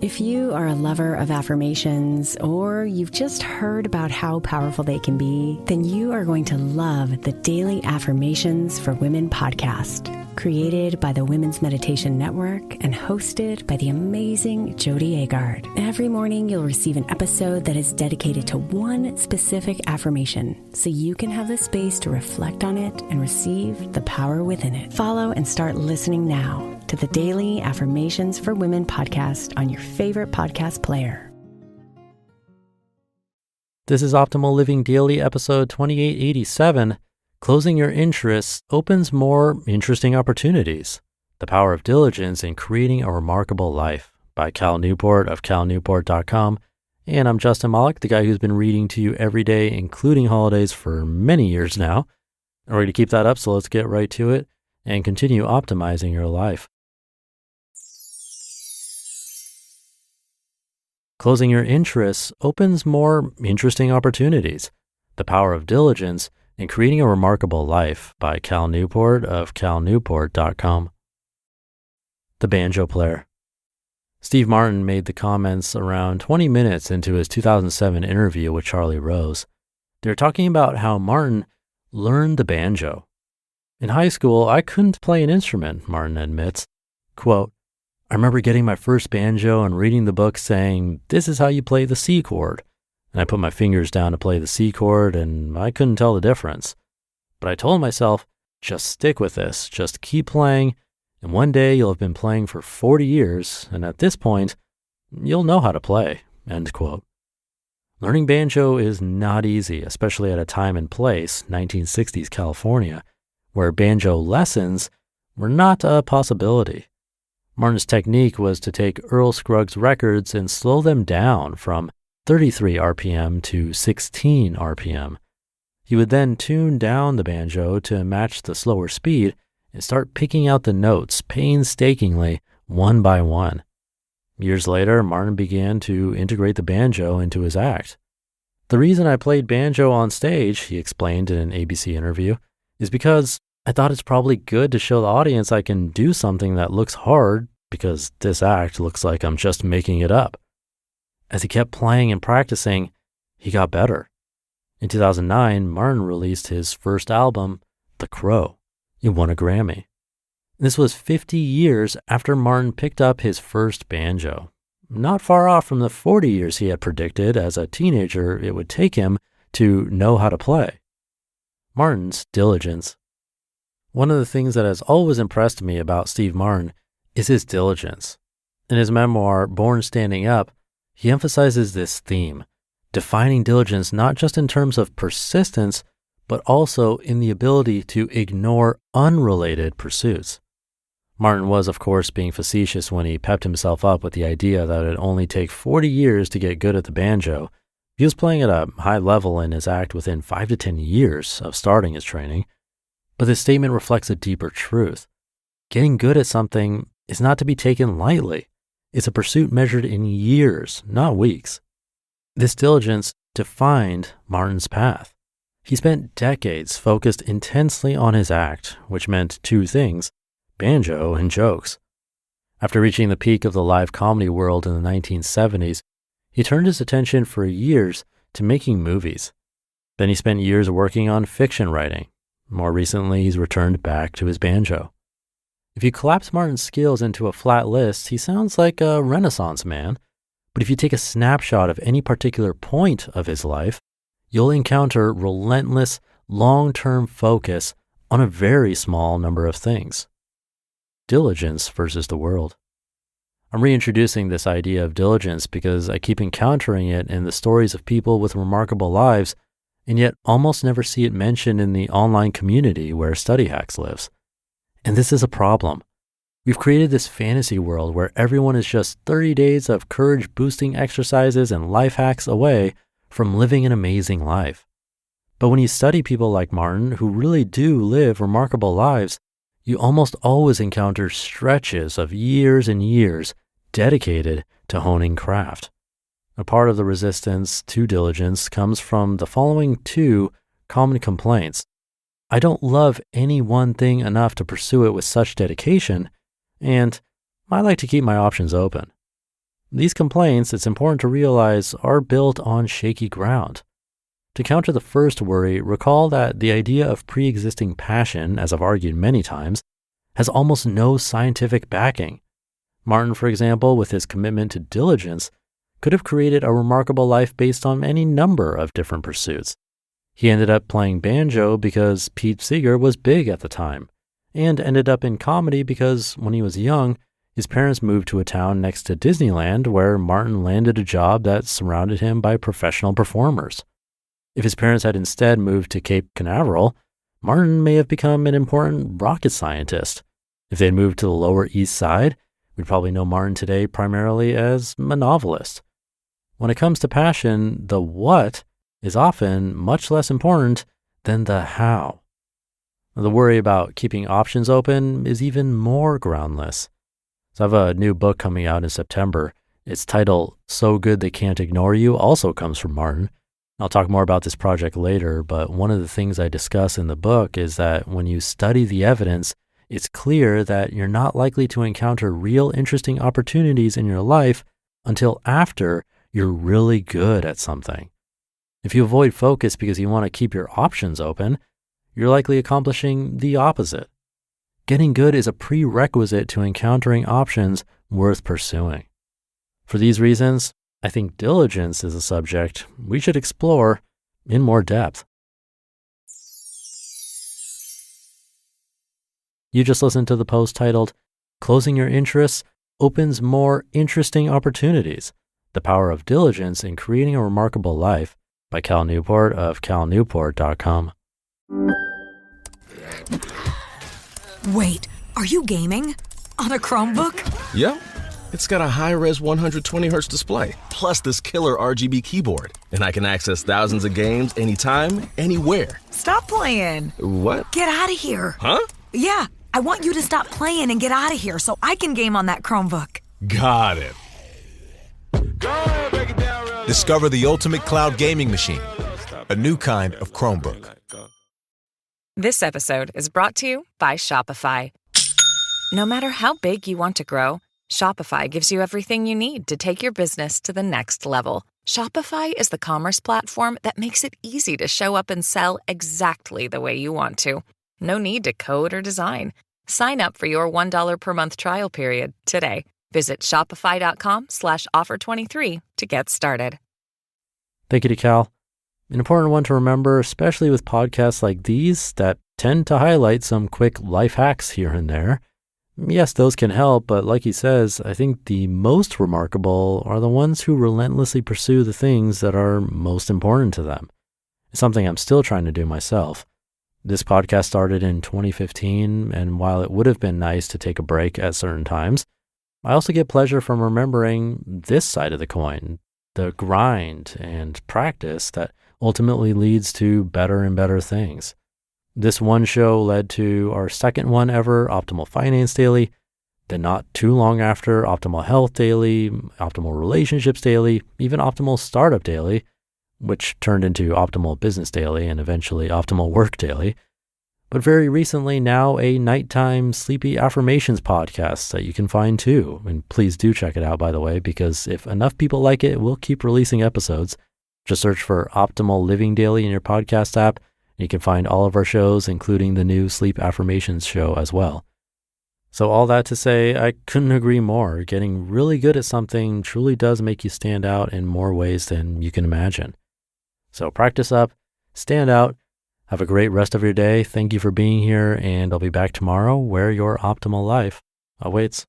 If you are a lover of affirmations or you've just heard about how powerful they can be, then you are going to love the Daily Affirmations for Women podcast, created by the Women's Meditation Network and hosted by the amazing Jody Agard. Every morning, you'll receive an episode that is dedicated to one specific affirmation, so you can have the space to reflect on it and receive the power within it. Follow and start listening now to the Daily Affirmations for Women podcast on your favorite podcast player. This is Optimal Living Daily, episode 2887. Closing your interests opens more interesting opportunities. The Power of Diligence in Creating a Remarkable Life by Cal Newport of calnewport.com. And I'm Justin Malik, the guy who's been reading to you every day, including holidays, for many years now. And we're going to keep that up, so let's get right to it and continue optimizing your life. Closing your interests opens more interesting opportunities. The Power of Diligence in Creating a Remarkable Life by Cal Newport of calnewport.com. The Banjo Player. Steve Martin made the comments around 20 minutes into his 2007 interview with Charlie Rose. They're talking about how Martin learned the banjo. In high school, I couldn't play an instrument, Martin admits. Quote, I remember getting my first banjo and reading the book saying, this is how you play the C chord. And I put my fingers down to play the C chord and I couldn't tell the difference. But I told myself, just stick with this, just keep playing, and one day you'll have been playing for 40 years, and at this point, you'll know how to play, end quote. Learning banjo is not easy, especially at a time and place, 1960s California, where banjo lessons were not a possibility. Martin's technique was to take Earl Scruggs records and slow them down from 33 RPM to 16 RPM. He would then tune down the banjo to match the slower speed and start picking out the notes painstakingly, one by one. Years later, Martin began to integrate the banjo into his act. The reason I played banjo on stage, he explained in an ABC interview, is because I thought it's probably good to show the audience I can do something that looks hard because this act looks like I'm just making it up. As he kept playing and practicing, he got better. In 2009, Martin released his first album, The Crow. It won a Grammy. This was 50 years after Martin picked up his first banjo. Not far off from the 40 years he had predicted as a teenager it would take him to know how to play. Martin's diligence. One of the things that has always impressed me about Steve Martin is his diligence. In his memoir, Born Standing Up, he emphasizes this theme, defining diligence not just in terms of persistence, but also in the ability to ignore unrelated pursuits. Martin was, of course, being facetious when he pepped himself up with the idea that it'd only take 40 years to get good at the banjo. He was playing at a high level in his act within 5 to 10 years of starting his training. But this statement reflects a deeper truth. Getting good at something is not to be taken lightly. It's a pursuit measured in years, not weeks. This diligence defined Martin's path. He spent decades focused intensely on his act, which meant two things, banjo and jokes. After reaching the peak of the live comedy world in the 1970s, he turned his attention for years to making movies. Then he spent years working on fiction writing. More recently, he's returned back to his banjo. If you collapse Martin's skills into a flat list, he sounds like a Renaissance man. But if you take a snapshot of any particular point of his life, you'll encounter relentless, long-term focus on a very small number of things. Diligence versus the world. I'm reintroducing this idea of diligence because I keep encountering it in the stories of people with remarkable lives, and yet almost never see it mentioned in the online community where Study Hacks lives. And this is a problem. We've created this fantasy world where everyone is just 30 days of courage-boosting exercises and life hacks away from living an amazing life. But when you study people like Martin, who really do live remarkable lives, you almost always encounter stretches of years and years dedicated to honing craft. A part of the resistance to diligence comes from the following two common complaints. I don't love any one thing enough to pursue it with such dedication, and I like to keep my options open. These complaints, it's important to realize, are built on shaky ground. To counter the first worry, recall that the idea of pre-existing passion, as I've argued many times, has almost no scientific backing. Martin, for example, with his commitment to diligence, could have created a remarkable life based on any number of different pursuits. He ended up playing banjo because Pete Seeger was big at the time, and ended up in comedy because when he was young, his parents moved to a town next to Disneyland where Martin landed a job that surrounded him by professional performers. If his parents had instead moved to Cape Canaveral, Martin may have become an important rocket scientist. If they had moved to the Lower East Side, we'd probably know Martin today primarily as a novelist. When it comes to passion, the what is often much less important than the how. The worry about keeping options open is even more groundless. So I have a new book coming out in September. Its title, So Good They Can't Ignore You, also comes from Martin. I'll talk more about this project later, but one of the things I discuss in the book is that when you study the evidence, it's clear that you're not likely to encounter real interesting opportunities in your life until after you're really good at something. If you avoid focus because you want to keep your options open, you're likely accomplishing the opposite. Getting good is a prerequisite to encountering options worth pursuing. For these reasons, I think diligence is a subject we should explore in more depth. You just listened to the post titled, Closing Your Interests Opens More Interesting Opportunities, The Power of Diligence in Creating a Remarkable Life by Cal Newport of calnewport.com. Wait, are you gaming? On a Chromebook? Yep. It's got a high-res 120Hz display, plus this killer RGB keyboard. And I can access thousands of games anytime, anywhere. Stop playing. What? Get out of here. Huh? Yeah, I want you to stop playing and get out of here so I can game on that Chromebook. Got it. Discover the ultimate cloud gaming machine, a new kind of Chromebook. This episode is brought to you by Shopify. No matter how big you want to grow, Shopify gives you everything you need to take your business to the next level. Shopify is the commerce platform that makes it easy to show up and sell exactly the way you want to. No need to code or design. Sign up for your $1 per month trial period today. Visit shopify.com/offer23 to get started. Thank you to Cal. An important one to remember, especially with podcasts like these that tend to highlight some quick life hacks here and there. Yes, those can help, but like he says, I think the most remarkable are the ones who relentlessly pursue the things that are most important to them. It's something I'm still trying to do myself. This podcast started in 2015, and while it would have been nice to take a break at certain times, I also get pleasure from remembering this side of the coin, the grind and practice that ultimately leads to better and better things. This one show led to our second one ever, Optimal Finance Daily, then not too long after, Optimal Health Daily, Optimal Relationships Daily, even Optimal Startup Daily, which turned into Optimal Business Daily and eventually Optimal Work Daily. But very recently now a nighttime sleepy affirmations podcast that you can find too. And please do check it out, by the way, because if enough people like it, we'll keep releasing episodes. Just search for Optimal Living Daily in your podcast app. And you can find all of our shows, including the new Sleep Affirmations show as well. So all that to say, I couldn't agree more. Getting really good at something truly does make you stand out in more ways than you can imagine. So practice up, stand out. Have a great rest of your day. Thank you for being here, and I'll be back tomorrow where your optimal life awaits.